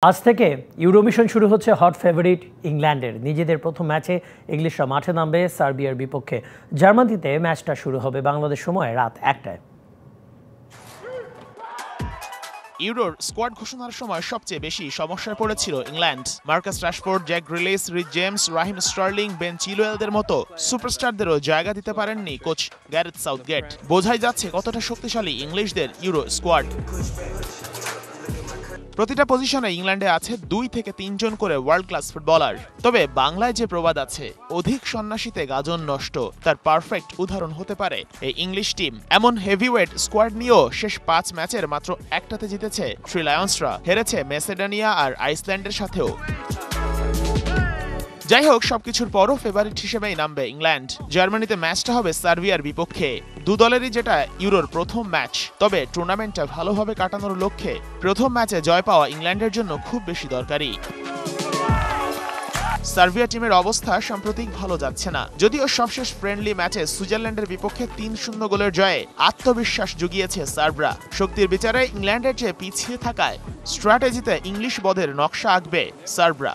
আজ থেকে ইউরোমিশন শুরু হচ্ছে হট ফেভারিট ইংল্যান্ডের। নিজেদের প্রথম ম্যাচে ইংলিশরা মাঠে নামবে সার্বিয়ার বিপক্ষে। জার্মানিতে ম্যাচটা শুরু হবে বাংলাদেশ সময় রাত 1টায়। ইউরোর স্কোয়াড ঘোষণার সময় সবচেয়ে বেশি সমস্যায় পড়েছিল England. Marcus Rashford, Jack Grealish, Reece James, Raheem Sterling, Ben চিলওয়েলদের মতো সুপারস্টারদেরও জায়গা দিতে পারেননি কোচ গ্যারেথ সাউথগেট। বোঝাই যাচ্ছে কতটা শক্তিশালী ইংলিশদের ইউরো স্কোয়াড। প্রতিটা পজিশনে ইংল্যান্ডে আছে 2 থেকে 3 জন করে ওয়ার্ল্ড ক্লাস ফুটবলার। তবে বাংলায় যে প্রবাদ আছে, অধিক সন্ন্যাসীতে গাজন নষ্ট, তার পারফেক্ট উদাহরণ হতে পারে এই ইংলিশ টিম। এমন হেভিওয়েট স্কোয়াড নিয়েও শেষ 5 ম্যাচের মাত্র একটাতে জিতেছে থ্রি লায়ন্সরা, হেরেছে মেসিডোনিয়া আর আইসল্যান্ডের সাথেও। যাই হোক, সবকিছুর পরও ফেভারিট হিসেবেই নামবে ইংল্যান্ড। জার্মানিতে ম্যাচটা হবে সার্বিয়ার বিপক্ষে। দু দলেরই যেটা ইউরোর প্রথম ম্যাচ, তবে টুর্নামেন্টটা ভালোভাবে কাটানোর লক্ষ্যে প্রথম ম্যাচে জয় পাওয়া ইংল্যান্ডের জন্য খুব বেশি দরকারি। সার্বিয়া টিমের অবস্থা সাম্প্রতিক ভালো যাচ্ছে না। যদিও সবশেষ ফ্রেন্ডলি ম্যাচে সুইজারল্যান্ডের বিপক্ষে 3-0 গোলের জয়ে আত্মবিশ্বাস জুগিয়েছে সার্বরা। শক্তির বিচারে ইংল্যান্ডের চেয়ে পিছিয়ে থাকায় স্ট্র্যাটেজিতে ইংলিশ বধের নকশা আঁকবে সার্বরা।